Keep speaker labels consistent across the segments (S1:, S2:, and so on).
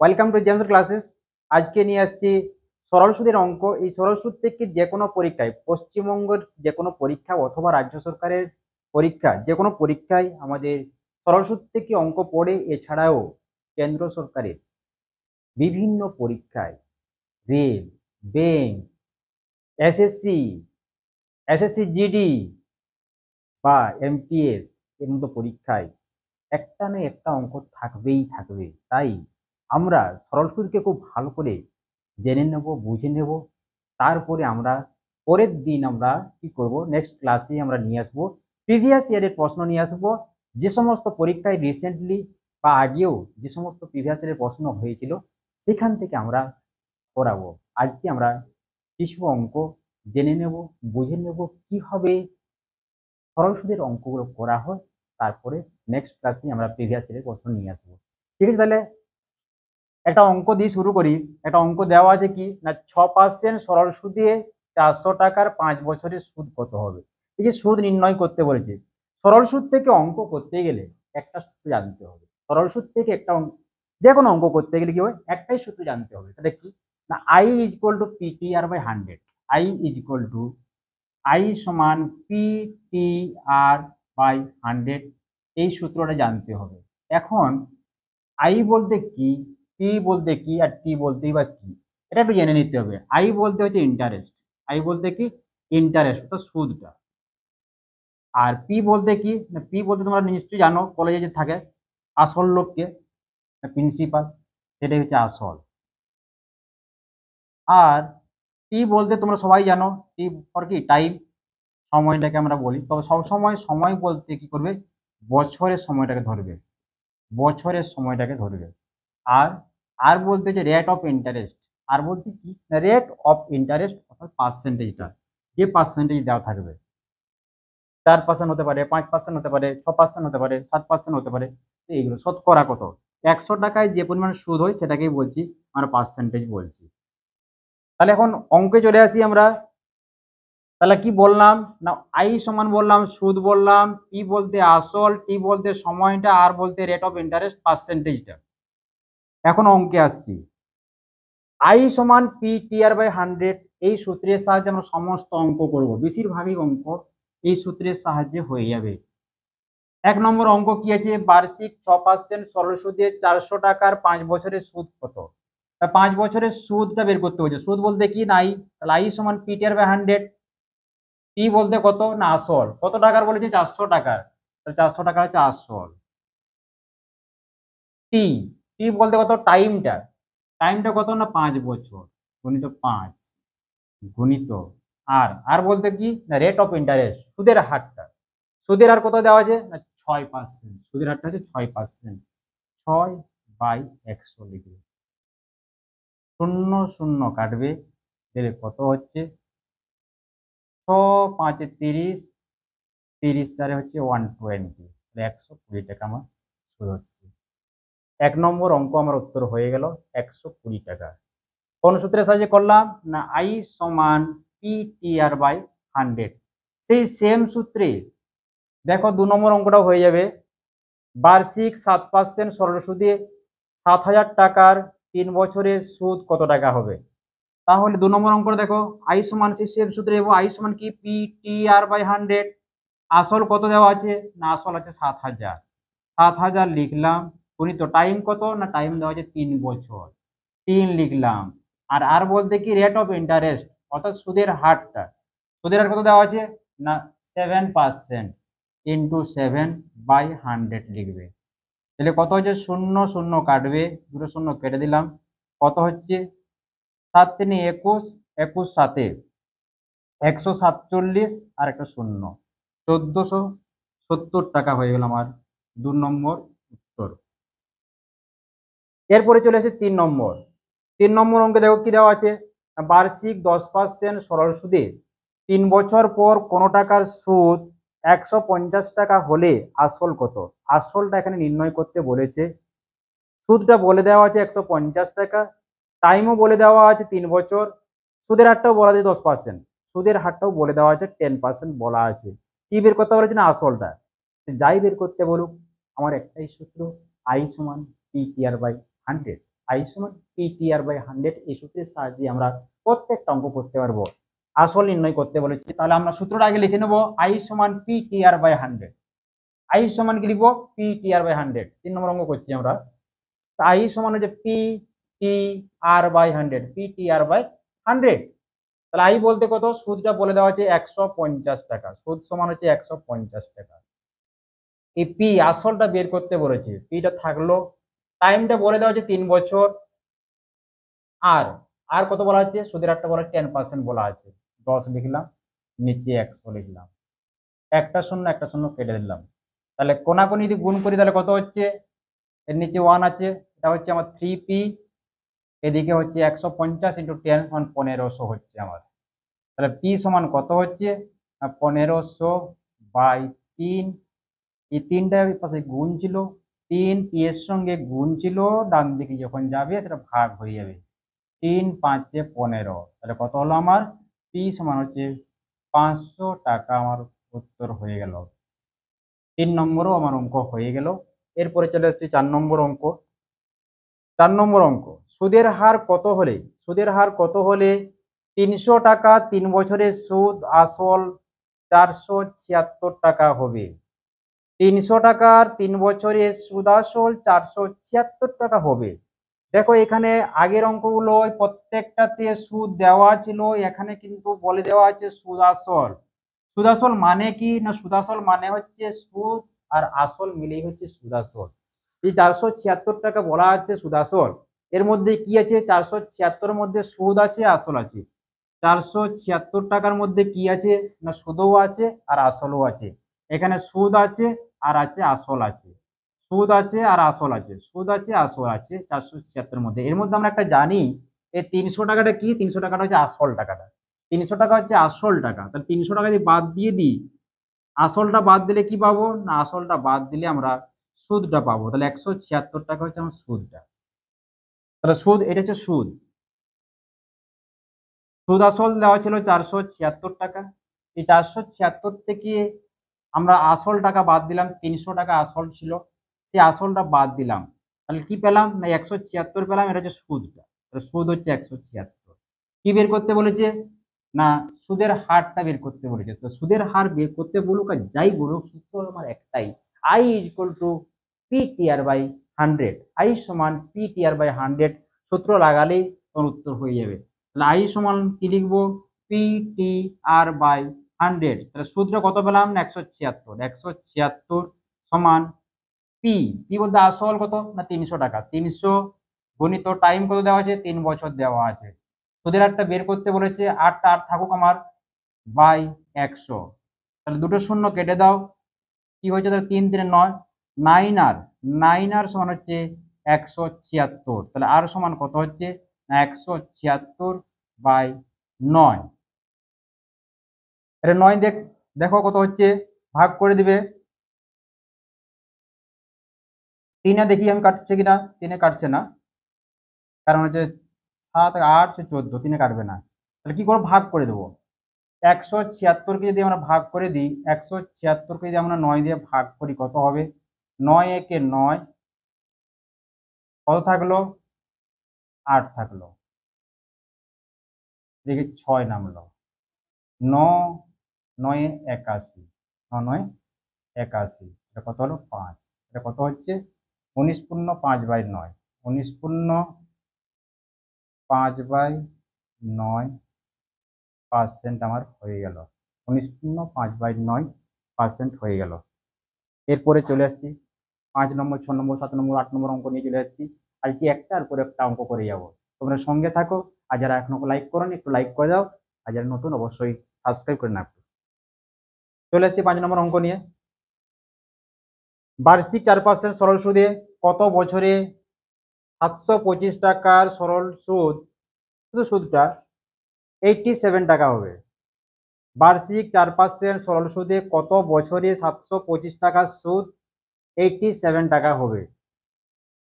S1: Welcome to James classes. আজকে নিয়ে আসছি সরল সুদের অঙ্ক। এই সরল সুদ থেকে যে কোনো পরীক্ষায়, পশ্চিমবঙ্গের যে কোনো পরীক্ষা অথবা রাজ্য সরকারের পরীক্ষা, যে কোনো পরীক্ষায় আমাদের সরল সুদ থেকে অঙ্ক পড়ে। এছাড়াও কেন্দ্র সরকারের বিভিন্ন পরীক্ষায়, rail, bank, SSC, SSC GD বা এমটিএস এর মতো পরীক্ষায় একটা না একটা অঙ্ক থাকবেই থাকবে। তাই আমরা সরল সুদকে খুব ভালো করে জেনে নেব, বুঝে নেব। তারপরে আমরা পরের দিন আমরা কি করব, নেক্সট ক্লাসে আমরা নিয়ে আসবো প্রিভিয়াস ইয়ারের প্রশ্ন নিয়ে আসবো। যে সমস্ত পরীক্ষায় রিসেন্টলি বা আগেও যে সমস্ত প্রিভিয়াস ইয়ারের প্রশ্ন হয়েছিল সেখান থেকে আমরা করাবো। আজকে আমরা কিছু অঙ্ক জেনে নেব, বুঝে নেব কিভাবে সরল সুদের অঙ্কগুলো করা হয়। তারপরে নেক্সট ক্লাসে আমরা প্রিভিয়াস ইয়ারের প্রশ্ন নিয়ে আসবো। ঠিক আছে, তাহলে একটা অঙ্ক দিয়ে শুরু করি। একটা অঙ্ক দেওয়া আছে কি না, 6% সরল সুদে 400 টাকার 5 বছরের সুদ কত হবে। এই যে সুদ নির্ণয় করতে বলেছে, সরল সুদ থেকে অঙ্ক করতে গেলে একটা সূত্র জানতে হবে। সরল সুদ থেকে একটা যে কোনো অঙ্ক করতে গেলে কি হয়, একটাই সূত্র জানতে হবে। সেটা কি না, I is equal to PTR by 100। I is equal to I সমান পিটিআর বাই 100, এই সূত্রটা জানতে হবে। এখন আই বলতে কি, পি বলতে কি, আর টি বলতেই বা কি, এটা একটু জেনে নিতে হবে। আই বলতে হচ্ছে ইন্টারেস্ট, আই বলতে কি ইন্টারেস্ট অর্থাৎ সুদটা। আর পি বলতে কি, পি বলতে তোমরা নিশ্চয়ই জানো, কলেজে যে থাকে আসল লোককে, প্রিন্সিপাল, সেটাই হচ্ছে আসল। আর টি বলতে তোমরা সবাই জানো, টি ফর কি টাইম, সময়টাকে আমরা বলি। তবে সবসময় সময় বলতে কি করবে, বছরের সময়টাকে ধরবে, বছরের সময়টাকে ধরবে। আর আর বলতে যে রেট অফ ইন্টারেস্ট, আর বলতে কি রেট অফ ইন্টারেস্ট অর্থাৎ পার্সেন্টেজটা, যে পার্সেন্টেজ দেওয়া থাকবে, 4% হতে পারে, 5% হতে পারে, 6% হতে পারে, 7% হতে পারে। তো এইগুলো শতকরা কত, 100 টাকায় যে পরিমাণ সুদ হয় সেটাকেই বলছি আমরা পার্সেন্টেজ বলছি। তাহলে এখন অঙ্কে চলে আসি আমরা। তাহলে কি বললাম না, আই সমান বললাম সুদ, বললাম পি বলতে আসল, টি বলতে সময়টা, আর বলতে রেট অফ ইন্টারেস্ট পার্সেন্টেজটা। এখন অঙ্কে আসছি। আই সমান পি টি আর বাই 100, এই সূত্রের সাহায্যে আমরা সমস্ত অঙ্ক করব। বেশিরভাগই অঙ্ক এই সূত্রের সাহায্যে হয়ে যাবে। 1 নম্বর অঙ্ক কি আছে, বার্ষিক 6% সরল সুদে 400 টাকার 5 বছরের সুদ কত। তা 5 বছরের সুদটা বের করতে হচ্ছে। সুদ বলতে কি নাই, তাহলে আই সমান P T R by 100। P বলতে কত না আসল, কত টাকার বলেছে 400 টাকার, তাহলে 400 টাকা হচ্ছে আসল। টি, টি বলতে কত টাইমটা, টাইমটা কত না 5 বছর, গুণিত 5, গুণিত আর, আর বলতে কি না রেট অফ ইন্টারেস্ট, সুদের হারটা। সুদের হার কত দেওয়া আছে না 6%, সুদের হারটা হচ্ছে 6%। 6/100 লিখবে, শূন্য শূন্য কাটবে, তাহলে কত হচ্ছে 6×5 = 30, 30×4 হচ্ছে 120, 120 টাকা আমার সুদ হচ্ছে। 1 নম্বর অঙ্ক আমার উত্তর হয়ে গেল 120 টাকা। কোন সূত্রের সাহায্যে করলাম না, আই সমান পি টি আর বাই 100। সেই সেম সূত্রে দেখো 2 নম্বর অঙ্কটাও হয়ে যাবে। বার্ষিক 7% সরল সুদে 7,000 টাকার 3 বছরের সুদ কত টাকা হবে। তাহলে 2 নম্বর অঙ্কটা দেখো, আই সমান সেই সেম সূত্রে দেবো, আই সমান কি পি টি আর বাই 100। আসল কত দেওয়া আছে না, আসল আছে 7,000, 7,000 লিখলাম, গুণিত টাইম কত না, টাইম দেওয়া আছে 3 বছর, 3 লিখলাম। আর আর বলতে কি রেট অফ ইন্টারেস্ট অর্থাৎ সুদের হারটা, সুদের হার কত দেওয়া আছে না 7%, ইন্টু 7/100 লিখবে। তাহলে কত হচ্ছে, শূন্য শূন্য কাটবে, দুটো শূন্য কেটে দিলাম, কত হচ্ছে 7×3 = 21, 21×7 = 147, আর একটা শূন্য, 1470 টাকা হয়ে গেল আমার 2 নম্বর উত্তর। এরপরে চলে আসে 3 নম্বর। 3 নম্বর অঙ্কে দেখো কি দেওয়া আছে, বার্ষিক 10% সরল সুদে 3 বছর পর কোনো টাকার সুদ 150 টাকা হলে আসল কত। আসলটা এখানে নির্ণয় করতে বলেছে। সুদটা বলে দেওয়া আছে 150 টাকা, টাইমও বলে দেওয়া আছে 3 বছর, সুদের হারটাও বলা আছে 10%, সুদের হারটাও বলে দেওয়া আছে 10% বলা আছে। কি বের করতে বলেছে না আসলটা। যাই বের করতে বলুক, আমার একটাই সূত্র, আই সমান P T R by 100। I সমান পিটিআর বাই 100 এই সূত্রের সাহায্যে আমরা প্রত্যেকটা অঙ্ক করতে পারবো। আসল নির্ণয় করতে বলেছি, তাহলে আমরা সূত্রটা আগে লিখে নেব। আই সমান পিটিআর বাই 100। আই সমান কি লিখবো? PTR by 100। 3 নম্বর অঙ্ক করছি আমরা। আই সমান হচ্ছে P T R by 100, PTR by 100। তাহলে আই বলতে কত? সুদটা বলে দেওয়া আছে 150 টাকা। সুদ সমান হচ্ছে 150 টাকা। এই পি আসলটা বের করতে বলেছে, পিটা থাকলো। টাইমটা বলে দেওয়া আছে 3 বছর। আর আর কত বলা আছে? সুদের হারটা বলা 10% বলা আছে। 10 লিখলাম, নিচে 100 লিখলাম, একটা শূন্য একটা শূন্য কেটে দিলাম। তাহলে কোনাকুনি যদি গুণ করি তাহলে কত হচ্ছে? এর নিচে 1 আছে, এটা হচ্ছে আমার 3p, এদিকে হচ্ছে 150 ইন্টু 10 সমান 1500 হচ্ছে আমার। তাহলে পি সমান কত হচ্ছে? 1500 বাই 3। এই 3টা পাশে গুণ ছিল, 3 পি এর সঙ্গে গুণ ছিল, ডান দিকে যখন যাবে সেটা ভাগ হয়ে যাবে। 3 5 15, তাহলে কত হলো আমার? পি সমান হচ্ছে 500 টাকা। আমার উত্তর হয়ে গেল। 3 নম্বরও আমার অঙ্ক হয়ে গেল। এরপরে চলে আসছি 4 নম্বর অঙ্ক। 4 নম্বর অঙ্ক, সুদের হার কত হলে, সুদের হার কত হলে 300 টাকা 3 বছরের সুদ আসল 476 টাকা হবে? 300 টাকার 3 বছরের সুদ আসল 476 টাকা হবে। দেখো এখানে আগের অঙ্কগুলো প্রত্যেকটাতে সুদ দেওয়া ছিল, এখানে কিন্তু বলে দেওয়া আছে সুদ আসল। সুদ আসল মানে কি না? সুদ আসল মানে হচ্ছে সুদ আর আসল মিলেই হচ্ছে সুদ আসল। এই 476 টাকা বলা আছে সুদ আসল। এর মধ্যে কি আছে? 476 মধ্যে সুদ আছে, আসল আছে। 476 টাকার মধ্যে কি আছে না? সুদও আছে আর আসলও আছে। এখানে সুদ আছে আর আছে আসল আছে। সুদ আছে আর আসল আছে, সুদ আছে আসল আছে 476 মধ্যে। এর মধ্যে আমরা একটা জানি, এই 300 টাকাটা কি? 300 টাকাটা হচ্ছে আসল টাকাটা। 300 টাকা হচ্ছে আসল টাকা। তাহলে 300 টাকা যদি বাদ দিয়ে দিই, আসলটা বাদ দিলে কি পাবো না? আসলটা বাদ দিলে আমরা সুদটা পাবো। তাহলে 176 টাকা হচ্ছে আমার সুদটা। তাহলে সুদ, এটা হচ্ছে সুদ। সুদ আসল দেওয়া ছিল 476 টাকা। এই 476 থেকে আমরা আসল টাকা বাদ দিলাম, 300 টাকা আসল ছিল, সেই আসলটা বাদ দিলাম। তাহলে কি পেলাম না? 176 পেলাম। এটা হচ্ছে সুদটা। সুদ হচ্ছে 176। কি বের করতে বলেছে না? সুদের হারটা বের করতে বলেছে। তো সুদের হার বের করতে বলুক আর যাই বলুক, সূত্র আমার একটাই, I is equal to PTR by 100। I সমান পিটিআর বাই 100 সূত্র লাগালেই তোমার উত্তর হয়ে যাবে। তাহলে আই সমান কি লিখবো? PTR by 100। তাহলে সূত্র কত পেলাম না? 176। 176 সমান পি, পি বলতে আসল কত না? 300 টাকা। 300 গণিত টাইম কত দেওয়া আছে? 3 বছর দেওয়া আছে। সুদের হারটা বের করতে বলেছে, আটটা আর থাকুক আমার বাই 100। তাহলে দুটো শূন্য কেটে দাও, কি হয়েছে? তাহলে 3 3 9, 9 আর 9 আর সমান হচ্ছে 176। তাহলে আর সমান কত হচ্ছে না? 176 বাই 9। এটা 9 দেখো কত হচ্ছে, ভাগ করে দিবে। 3 দেখি আমি কাটছে কিনা। 3 কাটছে না, কারণ হচ্ছে 7 8 14, 3 কাটবে না। তাহলে কি করবো? ভাগ করে দেবো। 176কে যদি আমরা ভাগ করে দিই, 176কে যদি আমরা 9 দিয়ে ভাগ করি, কত হবে? 9 একে 9, কত থাকলো? 8 থাকলো, দেখি 6 নামলো। 9 9 81, 9 9 81, এটা কত হলো? 5। এটা কত হচ্ছে? 19 পূর্ণ 5 বাই 9, 19 পূর্ণ 5 বাই 9% আমার হয়ে গেল। 19 পূর্ণ 5 বাই 9% হয়ে গেল। এরপরে চলে আসছি 5 নম্বর, 6 নম্বর, 7 নম্বর, 8 নম্বর অঙ্ক নিয়ে চলে আসছি। আর কি একটার পরে একটা অঙ্ক করে যাবো। তোমরা সঙ্গে থাকো। আর যারা এখনো লাইক করোনি একটু লাইক করে দাও, আর যারা নতুন অবশ্যই সাবস্ক্রাইব করে নাও। চলে আসছি 5 নম্বর অঙ্ক নিয়ে। বার্ষিক 4% সরল সুদে কত বছরে 725 টাকার সরল সুদ, শুধু সুদটা 87 টাকা হবে? বার্ষিক 4% সরল সুদে কত বছরে 725 টাকার সুদ 87 টাকা হবে?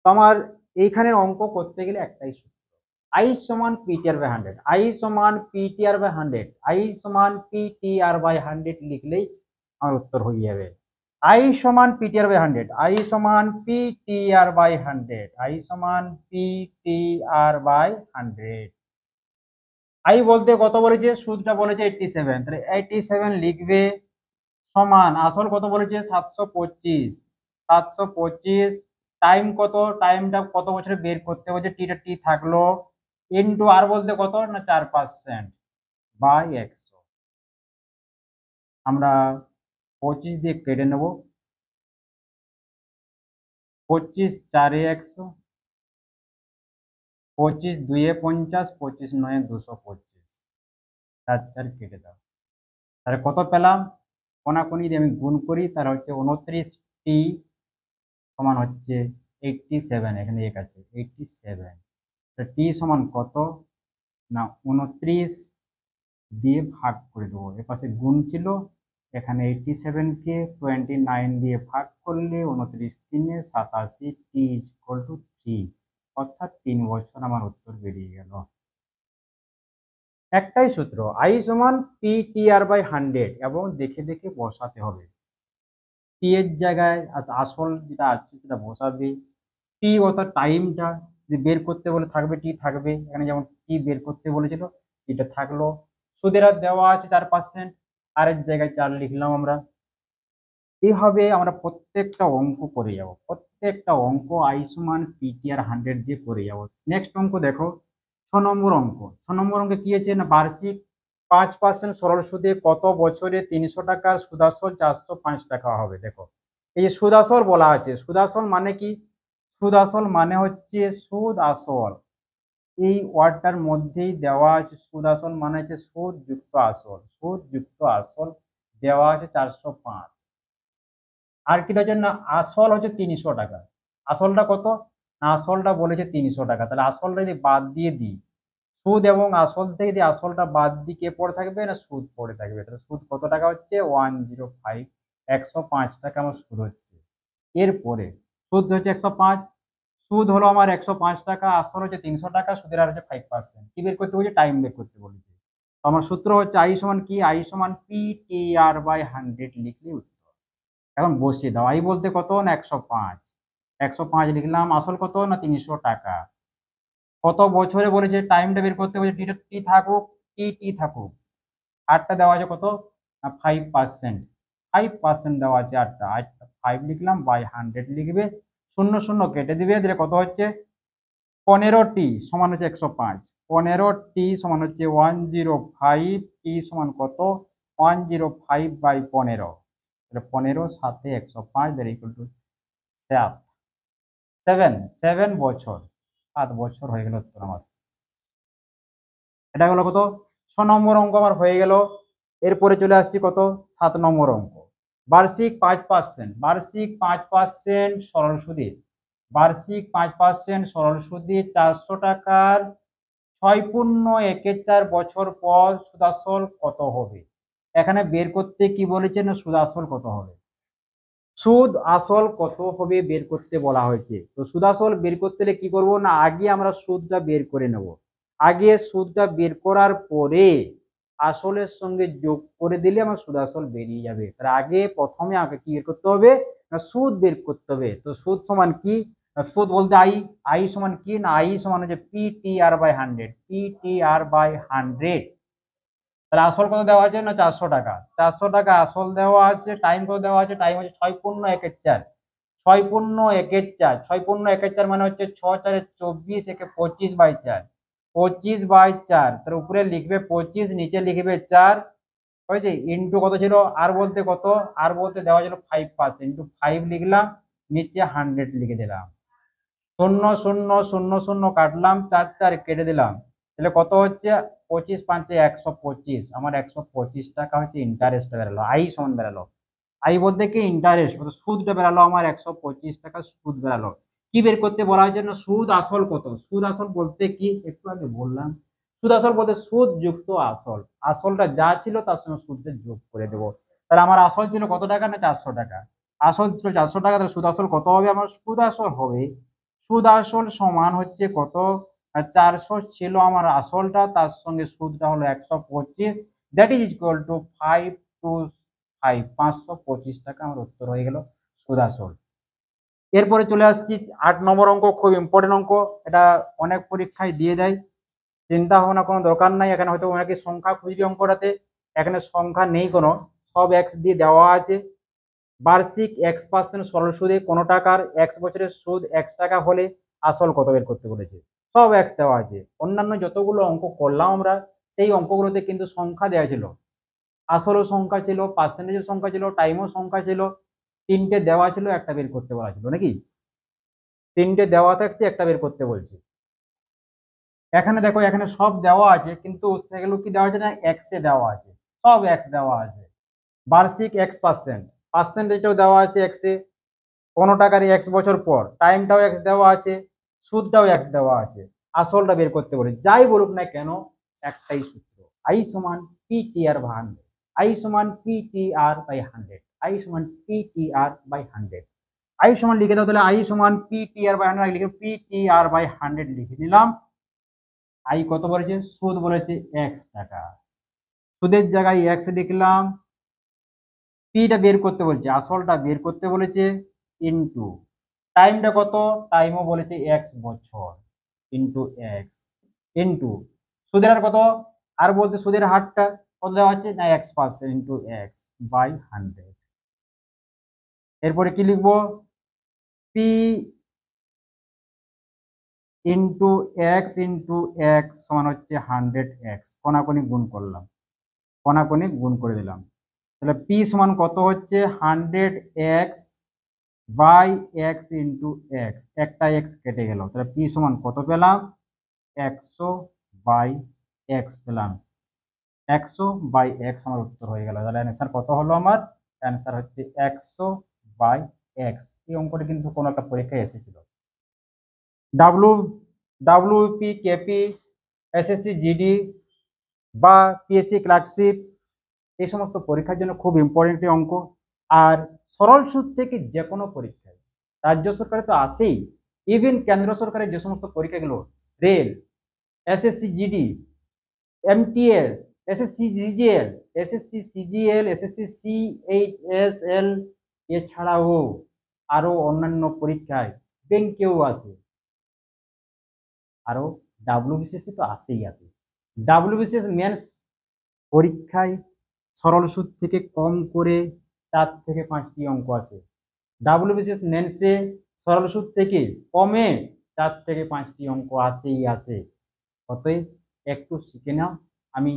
S1: তো আমার এইখানের অঙ্ক করতে গেলে একটাই সূত্র, আই সমান পিটিআর বাই 100। আই সমান পিটিআর বাই 100, আই সমান পিটিআর বাই 100 লিখলেই আমার উত্তর হয়ে যাবে। আই সমান পিটিআর বাই 100, আই সমান পিটিআর বাই 100, আই সমান পিটিআর বাই 100। আই বলতে কত বলেছে, সুদটা বলেছে 87, তাহলে 87 লিখবে সমান আসল কত বলেছে 725, 725 টাইম কত, টাইমটা কত বছরে বের করতে বলছে, টিটা টি থাকলো, ইনটু আর বলতে কত না 4% বাই 100। আমরা 25 দিয়ে কেটে নেব, 25 4 এ 100, 25 2 এ 50, 25 9 এ 225, 4 4 কেটে দাও। তাহলে কত পেলাম, কোনাকুনি যদি আমি গুণ করি তাহলে হচ্ছে 29টি সমান হচ্ছে 87, এখানে এক আছে 87, টি সমান কত না 29 দিয়ে ভাগ করে দেবো, এপাশে গুণ ছিল, এখানে 87কে 29 দিয়ে ভাগ করলে 29 3 87, টি ইকুয়াল টু 3, অর্থাৎ 3 বছর আমার উত্তর বেরিয়ে গেল। একটাই সূত্র, আই সমান পিটিআর বাই 100, এবং দেখে দেখে বসাতে হবে। টি এর জায়গায় আসল যেটা আছে সেটা বসাবে, টি অর্থাৎ টাইমটা যদি বের করতে বলে থাকবে টি থাকবে, এখানে যেমন টি বের করতে বলেছিল এটা থাকলো, সুদের হার দেওয়া আছে 4%, আর এর জায়গায় 4 লিখলাম আমরা। এইভাবে আমরা প্রত্যেকটা অঙ্ক করে যাব, প্রত্যেকটা অঙ্ক আই সমান পিটিআর 100 দিয়ে করে যাব। নেক্সট অঙ্ক দেখো, 6 নম্বর অঙ্ক। 6 নম্বর অঙ্কে কি আছে না, বার্ষিক 5% সরল সুদে কত বছরে 300 টাকার সুদাসল 405 টাকা হবে। দেখো এই যে সুদাসল বলা আছে, সুদাসল মানে কি, সুদাসল মানে হচ্ছে সুদ আসল, এই ওয়ার্ডটার মধ্যেই দেওয়া আছে সুদ আসল মানে হচ্ছে সুদ যুক্ত আসল, সুদ যুক্ত আসল দেওয়া আছে 405। আর কি হচ্ছে না, আসল হচ্ছে 300 টাকা, আসলটা কত না, আসলটা বলেছে 300 টাকা, তাহলে আসলটা যদি বাদ দিয়ে দিই, সুদ এবং আসল থেকে যদি আসলটা বাদ দিয়ে কে পড়ে থাকবে না সুদ পড়ে থাকবে, তাহলে সুদ কত টাকা হচ্ছে 105, 105 টাকা আমার সুদ হচ্ছে। এরপরে সুদ হচ্ছে 105, সুদ হলো আমার 105 টাকা, আসল হচ্ছে 300 টাকা, সুদের হার হচ্ছে 5%। কি বের করতে বলছে, টাইম বের করতে বলেছে। তো আমার সূত্র হচ্ছে আই সমান কি, আই সমান পিটিআর বাই 100 লিখলে উত্তর। এখন বসিয়ে দাও, আই বলতে কত না 105, 105 লিখলাম, আসল কত না 300 টাকা, কত বছরে বলেছে, টাইমটা বের করতে বলেছে, টি টি থাকুক, টি টি থাকুক, আটটা দেওয়া আছে কত না 5%, 5% দেওয়া আছে আটটা, 5 লিখলাম বাই 100 লিখবে, শূন্য শূন্য কেটে দিবে, দিলে কত হচ্ছে 15টি সমান হচ্ছে 105, 15টি সমান হচ্ছে 105, টি সমান কত 105 বাই 15, 15 সাথে 105 ইকুয়াল টু 7 বছর, 7 বছর হয়ে গেল উত্তর আমার। এটা হলো কত 6 নম্বর অঙ্ক আমার হয়ে গেল। এরপরে চলে আসছি কত 7 নম্বর অঙ্ক, বার্ষিক 5%, বার্ষিক 5% সরল সুদে, বার্ষিক 5% সরল সুদে 400 টাকার 6.14 বছর পর সুদাসল কত হবে। এখানে বের করতে কি বলেছেন না, সুদাসল কত হবে, সুদ আসল কত হবে বের করতে বলা হয়েছে। তো সুদ আসল বের করতে হলে কি করব না, আগে আমরা সুদটা বের করে নেব, আগে সুদটা বের করার পরে আসলের সঙ্গে যোগ করে দিলে আমার সুদ আসল বেরিয়ে যাবে। তার আগে প্রথমে আমাকে কি বের করতে হবে না, সুদ বের করতে হবে। তো সুদ সমান কি না, সুদ বলতে আই, আই সমান কি না, আই সমান হচ্ছে পিটিআর বাই 100, পিটিআর বাই 100। তাহলে আসল কত দেওয়া আছে না 400 টাকা, 400 টাকা আসল দেওয়া আছে, টাইম কত দেওয়া আছে, টাইম হচ্ছে 6.14, 6.14, 6.14 মানে হচ্ছে 6 4 24, একে 25 বাই 4, 25 বাই 4, তার উপরে লিখবে 25, নিচে লিখবে 4, হয়েছে, ইন্টু কত ছিল আর বলতে কত, আর বলতে দেওয়া ছিল 5%, ইন্টু 5 লিখলাম, নিচে 100 লিখে দিলাম, শূন্য শূন্য শূন্য শূন্য কাটলাম, 4 4 কেটে দিলাম, তাহলে কত হচ্ছে 25 5 125, আমার 125 টাকা হচ্ছে ইন্টারেস্ট বেরালো, আই সমান বেরালো। আই বলতে কি ইন্টারেস্ট, সুদটা বেরালো আমার 125 টাকা সুদ বেরালো। কি বের করতে বলা হয়েছে না, সুদ আসল কত, সুদ আসল বলতে কি একটু আগে বললাম, সুদ আসল বলতে সুদ যুক্ত আসল, আসলটা যা ছিল তার সঙ্গে সুদটা যোগ করে দেবো। তাহলে আমার আসল ছিল কত টাকা না 400 টাকা, আসল ছিল 400 টাকা, তাহলে সুদ আসল কত হবে, আমার সুদ আসল হবে, সুদ আসল সমান হচ্ছে কত 400 ছিল আমার আসলটা, তার সঙ্গে সুদটা হলো 125, that is equal to 5 to 525 টাকা আমার উত্তর হয়ে গেল সুদ আসল। এরপরে চলে আসছি 8 নম্বর অঙ্ক, খুব ইম্পর্টেন্ট অঙ্ক, এটা অনেক পরীক্ষায় দিয়ে দেয়, চিন্তা ভাবনা কোনো দরকার নাই। এখানে হয়তো অনেকে সংখ্যা খুঁজবে অঙ্কটাতে, এখানে সংখ্যা নেই কোনো, সব এক্স দিয়ে দেওয়া আছে। বার্ষিক X% সরল সুদে কোনো টাকার 1 বছরের সুদ X টাকা হলে আসল কত বের করতে বলেছে। সব এক্স দেওয়া আছে। অন্যান্য যতগুলো অঙ্ক করলাম আমরা, সেই অঙ্কগুলোতে কিন্তু সংখ্যা দেওয়া ছিল, আসলও সংখ্যা ছিল, পার্সেন্টেজের সংখ্যা ছিল, টাইমও সংখ্যা ছিল, তিনটে দেওয়া ছিল, একটা বের করতে বলা ছিল নাকি, তিনটে দেওয়া থাকছে, একটা বের করতে বলছে। এখানে দেখো, এখানে সব দেওয়া আছে, কিন্তু সেগুলো কি দেওয়া আছে না, এক্সে দেওয়া আছে, সব এক্স দেওয়া আছে। বার্ষিক X%, পার্সেন্টেজটাও দেওয়া আছে এক্সে, কোনো টাকার 1 বছর পর, টাইমটাও এক্স দেওয়া আছে, সুদটাও এক্স দেওয়া আছে, আসলটা বের করতে বলে। যাই বলুক না কেন, একটাই সূত্র, আই সমান PTR বাই 100, আই সমান PTR বাই 100, আই সমান PTR বাই 100। আই সমান লিখে দাও তাহলে, আই সমান PTR বাই 100 লিখে PTR বাই 100 লিখে নিলাম। আই কত বলেছে, সুদ বলেছে X টাকা, সুদের জায়গায় এক্স লিখলাম, পিটা বের করতে বলছে, আসলটা বের করতে বলেছে, ইনটু টাইমটা কত, টাইমও বলেছে 1 বছর, ইনটু এক্স, ইনটু সুদের হার কত, আর বলতে সুদের হারটা কত দেওয়া হচ্ছে না, X% ইনটু এক্স বাই 100। এরপরে কি লিখবো, পি ইন্টু এক্স সমান হচ্ছে 100x, কোনাকুনি গুণ করলাম, কোনাকুনি গুণ করে দিলাম, তাহলে পি সমান কত হচ্ছে 100x by x into x, একটা এক্স কেটে গেল, তাহলে পি সমান কত পেলাম, 100/x পেলাম, 100/x আমার উত্তর হয়ে গেল। তাহলে অ্যান্সার কত হলো আমার, অ্যান্সার হচ্ছে 100/x। এই অঙ্কটি কিন্তু কোনো একটা পরীক্ষায় এসেছিল। ডাব্লিউপি, কেপি, এসএসসি জিডি বা পিএসসি ক্লার্কশিপ, এই সমস্ত পরীক্ষার জন্য খুব ইম্পর্টেন্ট অঙ্ক। আর সরল সুদ থেকে যে কোনো পরীক্ষায়, রাজ্য সরকারে তো আছেই, ইভেন কেন্দ্র সরকারের যে সমস্ত পরীক্ষাগুলো, rail, SSC GD, MTS, SSC GGL, SSC CGL, SSC CHSL, এছাড়াও আরো অন্যান্য পরীক্ষায়, ব্যাংকেও আছে, আরো ডাব্লিউবিসিএস তো আসেই আছে। ডাব্লিউবিসিএস মেন্স পরীক্ষায় সরল সুদ থেকে কম করে 4 থেকে 5টি অঙ্ক আছে, ডাব্লিউবিসিএস মেন্সে সরল সুদ থেকে কমে 4 থেকে 5টি অঙ্ক আসেই আছে। অতএব একটু শিখে নাও। আমি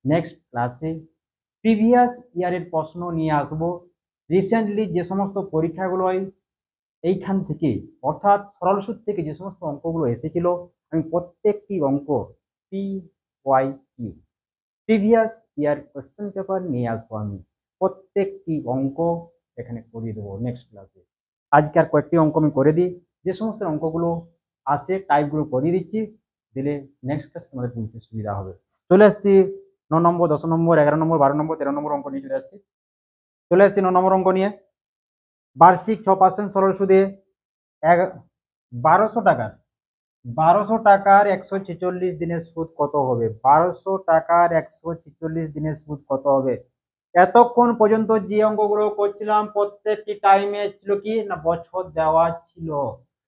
S1: নেক্সট ক্লাসে প্রিভিয়াস ইয়ারের প্রশ্ন নিয়ে আসব, রিসেন্টলি যে সমস্ত পরীক্ষাগুলো হয় এইখান থেকে, অর্থাৎ সরল সুদ থেকে যে সমস্ত অঙ্কগুলো এসেছিল, আমি প্রত্যেকটি অঙ্ক PYQ, previous year question paper নিয়ে আসবো, আমি প্রত্যেকটি অঙ্ক এখানে করিয়ে দেবো নেক্সট ক্লাসে। আজকে আর কয়েকটি অঙ্ক আমি করে দিই, যে সমস্ত অঙ্কগুলো আসে টাইপগুলো করিয়ে দিচ্ছি, দিলে নেক্সট ক্লাস তোমাদের বুঝতে সুবিধা হবে। চলে আসছি 9 নম্বর, 10 নম্বর, 11 নম্বর, 12 নম্বর, 13 নম্বর অঙ্ক নিয়ে চলে আসছি 9 নম্বর অঙ্ক নিয়ে। বার্ষিক 6% সরল সুদে 1200 টাকার 146 দিনের সুদ কত হবে, 1200 টাকার 146 দিনের সুদ কত হবে। এতক্ষণ পর্যন্ত যে অঙ্কগুলো করছিলাম প্রত্যেকটি টাইমে ছিল কি না, বছর দেওয়া ছিল।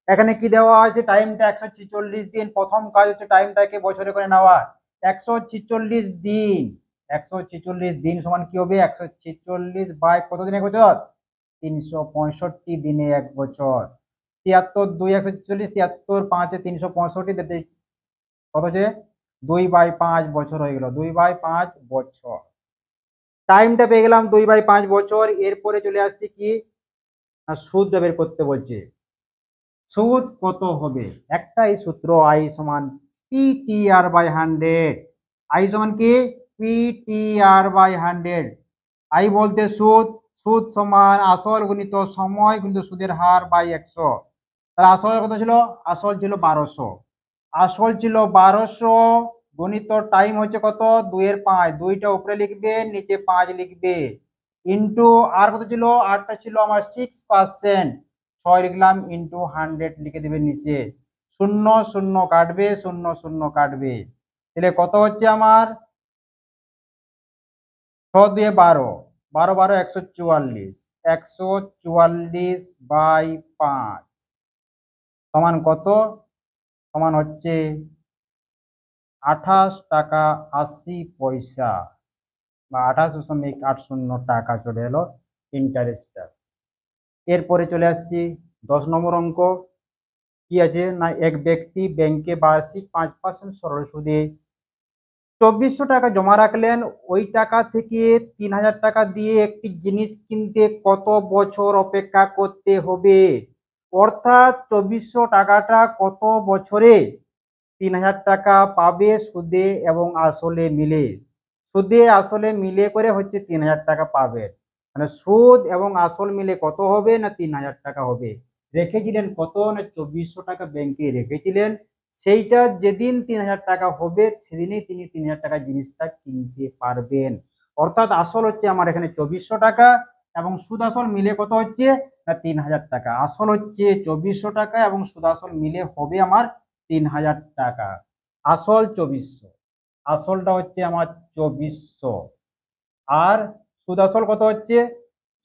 S1: এখানে কি দেওয়া আছে, টাইমটা 146 দিন, প্রথম কাজ হচ্ছে টাইমটাকে বছরে করে নেওয়া। 146 দিন, 146 দিন সমান কি হবে, 146 বাই কত দিন এক বছর, 365 দিনে এক বছর। 73 2 146, 73 5 365, কত হচ্ছে 2/5 বছর হয়ে গেল, 2/5 বছর। টাইমটা পেয়ে গেলাম 2/5 বছর। এরপরে চলে আসছে কি না, সুদটা বের করতে বলছে। সুদ কত হবে, একটাই সূত্র, আই সমান PTR বাই 100, আই সমান কি PTR বাই 100। আই বলতে সুদ, সুদ সমান আসল গুণিত সময় গুণিত সুদের হার বাই 100। তাহলে আসল কত ছিল, আসল ছিল 1200, আসল ছিল 1200 গণিত টাইম হচ্ছে কত, 2/5, 2টা উপরে লিখবে, নিচে 5 লিখবে, ইন্টু আর কত ছিল, আরটা ছিল আমার 6%, 6 লিখলাম, ইন্টু 100 লিখে দেবে নিচে, 0 0 কাটবে, 0 0 কাটবে, তাহলে কত হচ্ছে আমার 6 2 12, 12 12 144, 144 বাই 5 সমান কত? সমান হচ্ছে 28 টাকা 80 পয়সা বা 28.80 টাকা চলে এলো ইন্টারেস্টটা। এরপরে চলে আসছি 10 নম্বর অঙ্ক। কি আছে না, এক ব্যক্তি ব্যাংকে বার্ষিক 5% সরল সুদে 2400 টাকা জমা রাখলেন। ওই টাকা থেকে 3000 টাকা দিয়ে একটি জিনিস কিনতে কত বছর অপেক্ষা করতে হবে? অর্থাৎ 2400 টাকাটা কত বছরে 3000 টাকা পাবে সুদে এবং আসলে মিলে? সুদে আসলে মিলে করে হচ্ছে 3000 টাকা পাবে, মানে সুদ এবং আসল মিলে কত হবে না 3000 টাকা হবে। রেখেছিলেন কত না 2400 টাকা ব্যাংকে রেখেছিলেন, সেইটা যেদিন 3000 টাকা হবে সেদিনই তিনি 3000 টাকা জিনিসটা কিনতে পারবেন। অর্থাৎ আসল হচ্ছে আমার এখানে 2400 টাকা এবং সুদ আসল মিলে কত হচ্ছে না 3000 টাকা। আসল হচ্ছে 2400 টাকা এবং সুদ আসল মিলে হবে আমার 3000 টাকা। আসল 2400, আসলটা হচ্ছে আমার 2400 আর সুদ আসল কত হচ্ছে,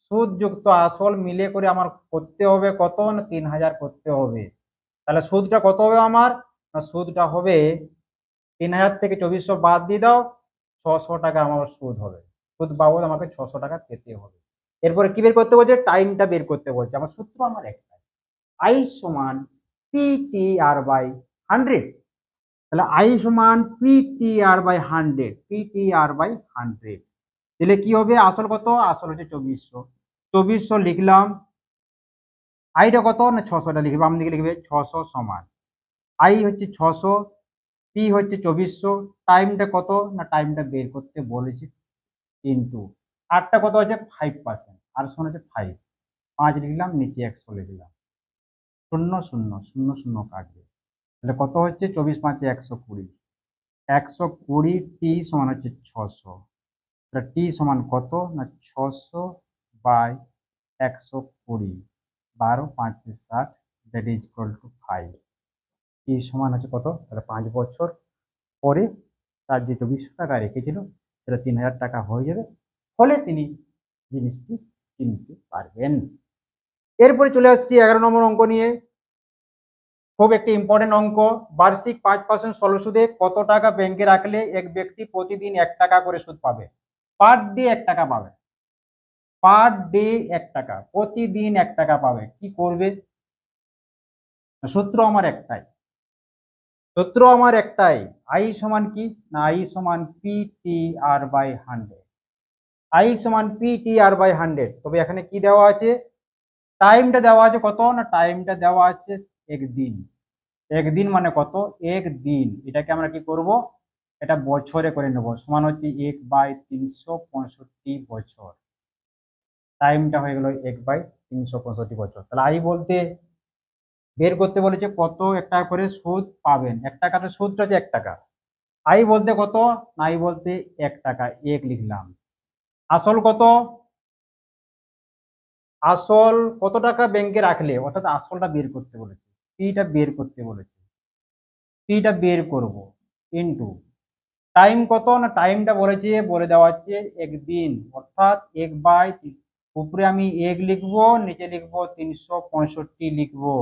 S1: সুদ যুক্ত আসল মিলে করে আমার করতে হবে কত না 3000 করতে হবে। তাহলে সুদটা কত হবে আমার না, সুদটা হবে 3000 থেকে 2400 বাদ দিয়ে দাও, 600 টাকা আমার সুদ হবে। সুদ বাবদ আমাকে 600 টাকা পেতে হবে। এরপরে কি বের করতে বলছে, টাইমটা বের করতে বলছে। আমার সূত্র আমার একটা, আই সমান পি টি আর বাই 100। তাহলে আই সমান P T R by 100, P T R by 100। তাহলে কি হবে, আসল কত, আসল হচ্ছে 2400, 2400 লিখলাম। আইটা কত না 600টা লিখবে, বাম দিকে লিখবে 600 সমান আই হচ্ছে 600, পি হচ্ছে 2400, টাইমটা কত না টাইমটা বের করতে বলেছি কিন্তু আরটা কত আছে 5%, আর সমান হচ্ছে 5, 5 লিখলাম, নিচে 100 লিখলাম, 0 0 0 0 কাটবে। তাহলে কত হচ্ছে 24 5 120, 120 টি সমান হচ্ছে 600। টি সমান কত না 600 by 120, 12 5 60, that is equal to 5। T সমান হচ্ছে কত, তাহলে 5 বছর পরে তার যে 2400 টাকা রেখেছিল সেটা 3000 টাকা হয়ে যাবে, ফলে তিনি জিনিসটি কিনতে পারবেন। এরপরে চলে আসছি 11 নম্বর অঙ্ক নিয়ে। খুব একটি ইম্পর্টেন্ট অঙ্ক। বার্ষিক 5% সরল সুদে কত টাকা ব্যাংকে রাখলে এক ব্যক্তি প্রতিদিন 1 টাকা করে সুদ পাবে? পার ডে 1 টাকা পাবে, পার ডে 1 টাকা, প্রতিদিন 1 টাকা পাবে। কি করবে? সূত্র আমার একটাই, সূত্র আমার একটাই, আই সমান কি না আই সমান P T R by 100, I সমান পি টি আর বাই 100। তবে এখানে কি দেওয়া আছে, টাইমটা দেওয়া আছে কত না টাইমটা দেওয়া আছে 1 দিন। 1 দিন মানে কত, 1 দিন, এটাকে আমরা কি করব, এটা বছরে করে নেব, সমান হচ্ছে 1/365 বছর। টাইমটা হয়ে গেল 1/365 বছর। তাহলে আই বলতে বের করতে বলেছে কত 1 টাকা করে সুদ পাবেন, 1 টাকাটা সুদটা হচ্ছে 1 টাকা। আই বলতে কত না আই বলতে 1 টাকা, 1 লিখলাম। আসল কত, আসল কত টাকা ব্যাংকে রাখলে, অর্থাৎ আসলটা বের করতে বলেছে, পিটা বের করতে বলেছে, পিটা বের করব ইনটু টাইম কত না টাইমটা বলেছে, বলে দেওয়া আছে 1 দিন, অর্থাৎ 1/, উপরে আমি 1 লিখবো, নিচে লিখবো 365 লিখবো,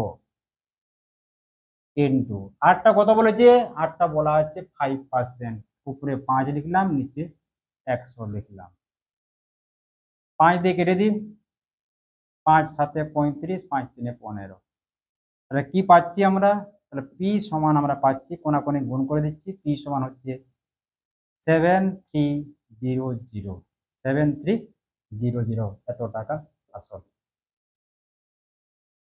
S1: ইনটু আরটা কত বলেছে, আরটা বলা হচ্ছে 5%, উপরে 5 লিখলাম, নিচে 100 লিখলাম। 5 দিয়ে কেটে দিন, 5 7 35, 5 3 15। তাহলে কি পাচ্ছি আমরা, তাহলে পি সমান আমরা পাচ্ছি, কোনাকুনি গুণ করে দিচ্ছি, পি সমান হচ্ছে 7300, 7300 এত টাকা আসল।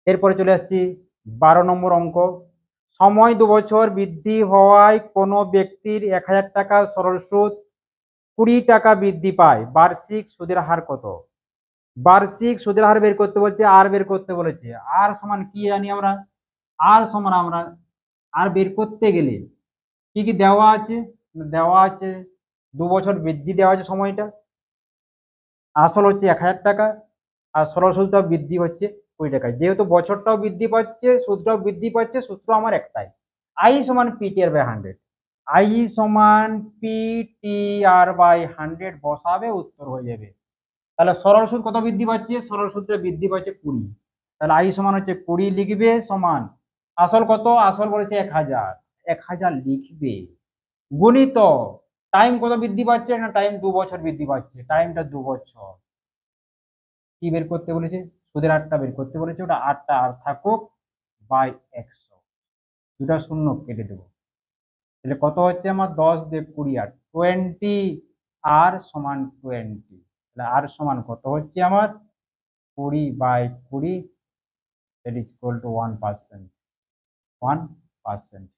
S1: এরপরে চলে আসছি 12 নম্বর অঙ্ক। সময় 2 বছর বৃদ্ধি হওয়ায় কোনো ব্যক্তির 1000 টাকা সরল সুদ 20 টাকা বৃদ্ধি পায়, বার্ষিক সুদের হার কত? বার্ষিক সুদের হার বের করতে বলছে, আর বের করতে বলেছে। আর সমান কি জানি আমরা, আর সমান আমরা আর বের করতে গেলে কি কি দেওয়া আছে, দেওয়া আছে 2 বছর বৃদ্ধি দেওয়া আছে সময়টা, আসল হচ্ছে 1000 টাকা আর সরল সুদটা বৃদ্ধি হচ্ছে 20 টাকা। যেহেতু বছরটাও বৃদ্ধি পাচ্ছে সুদটাও বৃদ্ধি পাচ্ছে, সূত্র আমার একটাই, আই সমান P T R by 100। I সমান পি টি আর বাই 100 বসাবে, উত্তর হয়ে যাবে তাহলে সরল সুদ কত বৃদ্ধি পাচ্ছে? সরল সুদটা বৃদ্ধি পাচ্ছে 20। তাহলে আই সমান হচ্ছে 20 লিখবে সমান আসল কত? আসল বলেছে 1000, 1000 লিখবে গুণিত টাইম কত বৃদ্ধি পাচ্ছে? না টাইম 2 বছর বৃদ্ধি পাচ্ছে, টাইমটা 2 বছর। কি বের করতে বলেছে? সুদের হারটা বের করতে বলেছে, ওটা আটটা আর থাকুক বাই 100, দুটা শূন্য কেটে দেবো। তাহলে কত হচ্ছে আমার? 10 দিয়ে 20 আর 20 আর সমান 20। তাহলে আর সমান কত হচ্ছে আমার? 20/20, that is equal to 1%, 1%।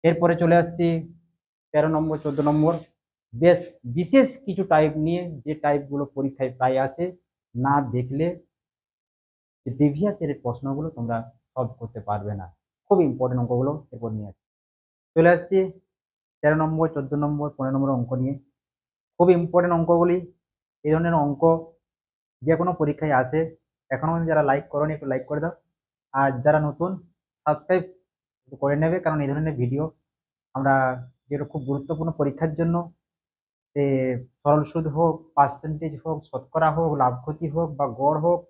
S1: এরপরে চলে আসছি 13 নম্বর 14 নম্বর বেশ বিশেষ কিছু টাইপ নিয়ে, যে টাইপগুলো পরীক্ষায় প্রায় আসে, না দেখলে প্রিভিয়াস এর প্রশ্নগুলো তোমরা সলভ করতে পারবে না। খুব ইম্পর্টেন্ট অঙ্কগুলো এরপর নিয়ে আসছি। চলে আসছি 13 নম্বর 14 নম্বর 15 নম্বর অঙ্ক নিয়ে। খুব ইম্পর্টেন্ট অঙ্কগুলি। এই ধরনের অঙ্ক যে কোনো পরীক্ষায় আসে। এখনো যারা লাইক করোনি একটু লাইক করে দাও, আর যারা নতুন সাবস্ক্রাইব করে নেবে, কারণ এই ধরনের ভিডিও আমরা যেটা খুব গুরুত্বপূর্ণ পরীক্ষার জন্য, সে সরল সুদ হোক, পার্সেন্টেজ হোক, শতকরা হোক, লাভ ক্ষতি হোক বা গড় হোক,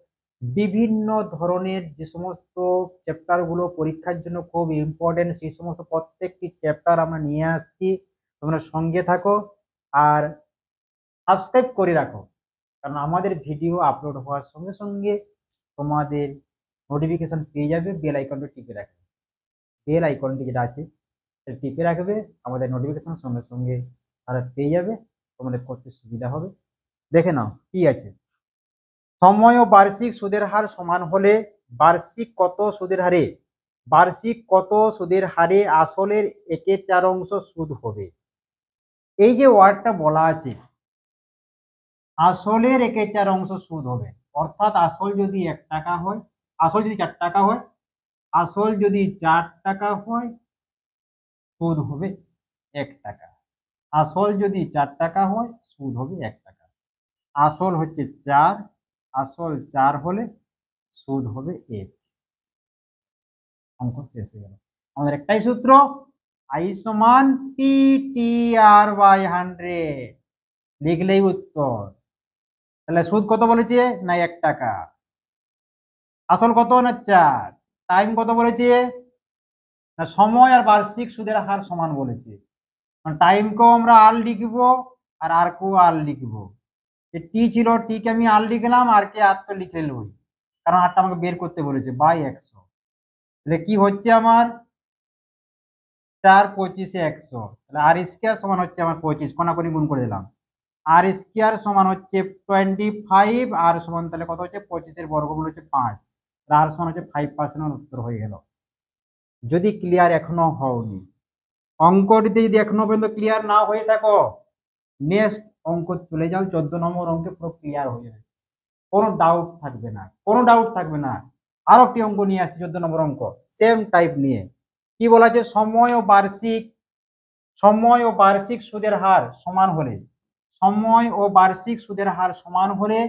S1: বিভিন্ন ধরনের যে সমস্ত চ্যাপ্টারগুলো পরীক্ষার জন্য খুব ইম্পর্টেন্ট, সেই সমস্ত প্রত্যেকটি চ্যাপ্টার আমরা নিয়ে আসছি। তোমরা সঙ্গে থাকো আর সাবস্ক্রাইব করে রাখো, কারণ আমাদের ভিডিও আপলোড হওয়ার সঙ্গে সঙ্গে তোমাদের নোটিফিকেশন পেয়ে যাবে। বেল আইকনটা টিপে রাখবে, বেল আইকনটি যেটা আছে সেটা টিপে রাখবে, আমাদের নোটিফিকেশন সঙ্গে সঙ্গে তারা পেয়ে যাবে, তোমাদের করতে সুবিধা হবে। দেখে নাও কি আছে। সময় ও বার্ষিক সুদের হার সমান হলে বার্ষিক কত সুদের হারে, বার্ষিক কত সুদের হারে আসলের 1/4 সুদ হবে? এই যে ওয়ার্ডটা বলা আছে, আসলের 1/4 সুদ হবে, অর্থাৎ আসল যদি 1 টাকা হয়, আসল যদি 4 টাকা হয়, আসল যদি 4 টাকা হয়, সুদ হবে 1 টাকা। আসল যদি 4 টাকা হয়, সুদ হবে 1 টাকা। আসল হচ্ছে 4, আসল 4 হলে সুদ হবে 1। অঙ্ক শেষ হয়ে গেল। আমাদের একটাই সূত্র, আই সমান PTR/100, লিখলেই উত্তর। তাহলে সুদ কত বলেছে? না 1 টাকা। আসল কত? না 4। টাইম কত বলেছে? না সময় আর বার্ষিক সুদের হার সমান বলেছে। টাইমকেও আমরা আর লিখবো আর কেও আর লিখবো। টি ছিল, টি কে আমি আর লিখলাম, আর কে আর তো লিখে লই, কারণ আরটা আমাকে বের করতে বলেছে বাই 100। তাহলে কি হচ্ছে আমার? 4 25 100, তাহলে আর স্কোয়ার সমান হচ্ছে আমার 25, কোনাকুনি গুণ করে দিলাম। আর স্কোয়ার সমান হচ্ছে 25, আর সমান তাহলে কত হচ্ছে? 25 এর বর্গমূল হচ্ছে 5, আর সমান হচ্ছে 5%। উত্তর হয়ে গেল। যদি ক্লিয়ার এখনো হওনি, অঙ্কটিতে যদি এখনো পর্যন্ত ক্লিয়ার না হয়ে থাকো, নেক্সট অঙ্ক চলে যাও, 14 নম্বর অঙ্কে পুরো ক্লিয়ার হয়ে যাবে, কোনো ডাউট থাকবে না, কোনো ডাউট থাকবে না। আরো একটি অঙ্ক নিয়ে আসছি, 14 নম্বর অঙ্ক, সেম টাইপ নিয়ে। কি বলা আছে? সময় ও বার্ষিক সুদের হার সমান হলে, সময় ও বার্ষিক সুদের হার সমান হলে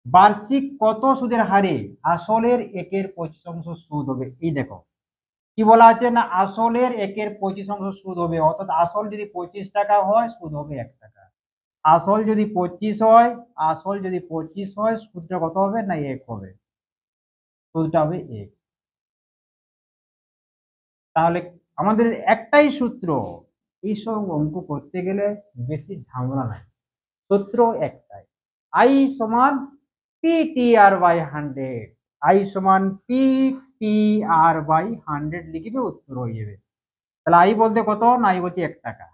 S1: বার্ষিক কত সুদের হারে আসলের 1/25 সুদ হবে? এই দেখো কি বলা আছে, না আসলের 1/25 সুদ হবে, অর্থাৎ আসল যদি 25 টাকা হয়, সুদ হবে 1 টাকা। আসল যদি 25 হয়, আসল যদি 25 হয়, সুদটা কত হবে? না 1 হবে, সুদটা হবে 1। তাহলে আমাদের একটাই সূত্র, এইসব অঙ্ক করতে গেলে বেশি ঝামেলা নাই, সূত্র একটাই, আই সমান PTR/100, আই সমান PTR/100 লিখবে, উত্তর হয়ে যাবে। তাহলে আই বলতে কত? না আই বলছে 1 টাকা।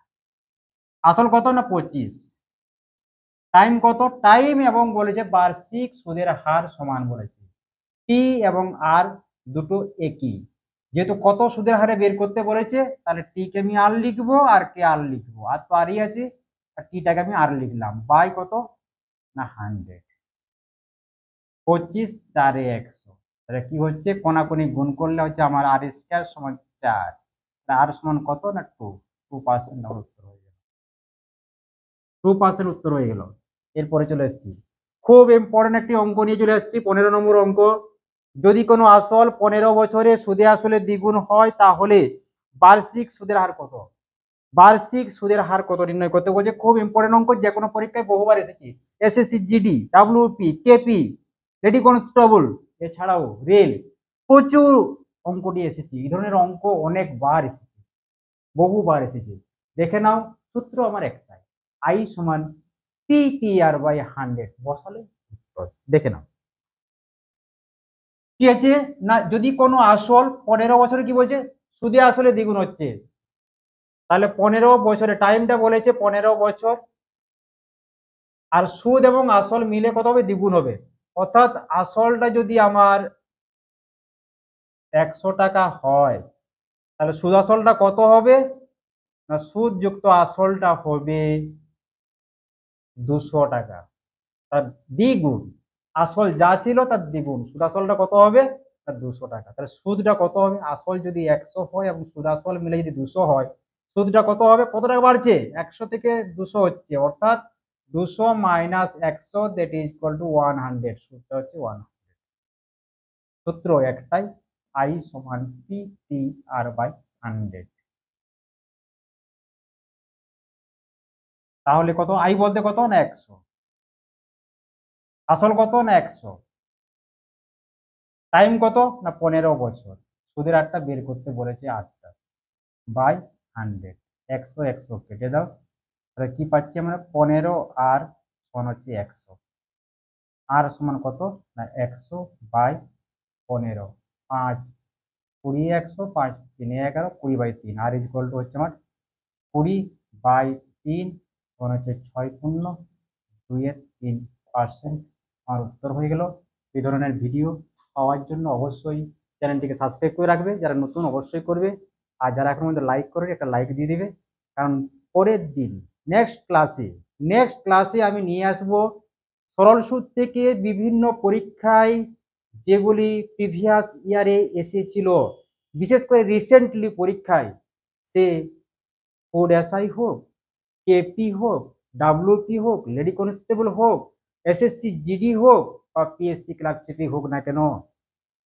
S1: আসল কত? না 25। টাইম কত? টাইম এবং বলেছে বার্ষিক সুদের হার সমান বলেছে। টি এবং আর দুটো একই, যেহেতু কত সুদের হারে বের করতে বলেছে, তাহলে টি কে আমি আর লিখবো, আর কে আর লিখবো, আর তো আরই আছে, আর টিটাকে আমি আর লিখলাম বাই কত? না 100। 25 4 100, তাহলে কি হচ্ছে? কোনাকুনি গুণ করলে হচ্ছে আমার আর স্কয়ার সমান 4, আর সমান কত? না 2%। আমার উত্তর হয়ে গেল, 2% উত্তর হয়ে গেল। এরপরে চলে এসেছি, খুব ইম্পর্টেন্ট একটি অঙ্ক নিয়ে চলে আসছি, 15 নম্বর অঙ্ক। যদি কোনো আসল 15 বছরে সুদে আসলে দ্বিগুণ হয়, তাহলে বার্ষিক সুদের হার কত? বার্ষিক সুদের হার কত নির্ণয় করতে বলছে। খুব ইম্পর্টেন্ট অঙ্ক, যে কোনো পরীক্ষায় বহুবার এসেছে। SSC GD, WP, KP, lady constable, এছাড়াও রেল, প্রচুর অঙ্কটি এসেছে। এই ধরনের অঙ্ক অনেকবার এসেছে, বহুবার এসেছে। দেখে নাও, সূত্র আমার একটাই, আই সমান পি টি আর বাই 100 বসালে উত্তর। দেখে নাও কি আছে না, যদি কোনো আসল 15 বছরে কি বলছে, সুদে আসলে দ্বিগুণ হচ্ছে, তাহলে 15 বছরে টাইমটা বলেছে 15 বছর, আর সুদ এবং আসল মিলে কত হবে, দ্বিগুণ হবে। অর্থাৎ আসলটা যদি আমার 100 টাকা হয়, তাহলে সুদ আসলটা কত হবে না, সুদ যুক্ত আসলটা হবে 200 টাকা, তার দ্বিগুণ। আসল যা ছিল তার দ্বিগুণ, সুদ আসলটা কত হবে, তার 200 টাকা। তাহলে সুদটা কত হবে, আসল যদি 100 হয় এবং সুদ আসল মিলে যদি 200 হয়, সুদটা কত হবে, কত টাকা বাড়ছে, 100 থেকে 200 হচ্ছে, অর্থাৎ 200 minus 100 that is equal two 100। সুদটা হচ্ছে 100। সূত্র একটাই, আই সমান পি টি আর বাই 100। তাহলে কত, আই বলতে কত না 100, আসল কত না 100, টাইম কত না 15 বছর, সুদের হারটা বের করতে বলেছে 8টা বাই 100। 100 100 কেটে দাও, তাহলে কি পাচ্ছি আমরা, 15 আর 1 হচ্ছে 100, আর সমান কত না 100 by 15, 5 20 100, 5 3 11, 20 by 3, R is equal to হচ্ছে আমার 20 বাই 3, তখন হচ্ছে 6 2 এর 3%। আমার উত্তর হয়ে গেল। এই ধরনের ভিডিও পাওয়ার জন্য অবশ্যই চ্যানেলটিকে সাবস্ক্রাইব করে রাখবে, যারা নতুন অবশ্যই করবে, আর যারা এখন মধ্যে লাইক করে একটা লাইক দিয়ে দিবে। কারণ পরের দিন নেক্সট ক্লাসে আমি নিয়ে আসবো সরল সুদ থেকে বিভিন্ন পরীক্ষায় যেগুলি প্রিভিয়াস ইয়ারে এসেছিল, বিশেষ করে রিসেন্টলি পরীক্ষায়, সে ফুড এসআই হোক, কেপি হোক, ডাব্লিউপি হোক, লেডি কনস্টেবল হোক, এসএসসি জিডি হোক, বা পিএসসি ক্লার্কশিপই হোক না কেন,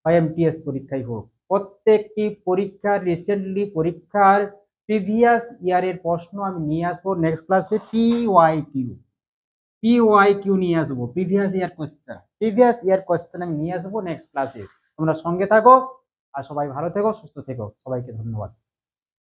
S1: বা এমটিএস পরীক্ষাই হোক, প্রত্যেকটি পরীক্ষার রিসেন্টলি পরীক্ষার প্রিভিয়াস ইয়ারের প্রশ্ন আমি নিয়ে আসবো নেক্সট ক্লাসে। পিওয়াই কিউ নিয়ে আসবো, প্রিভিয়াস ইয়ার কোয়েশ্চেন আমি নিয়ে আসবো নেক্সট ক্লাসে। তোমরা সঙ্গে থাকো, আর সবাই ভালো থেকো, সুস্থ থেকো, সবাইকে ধন্যবাদ।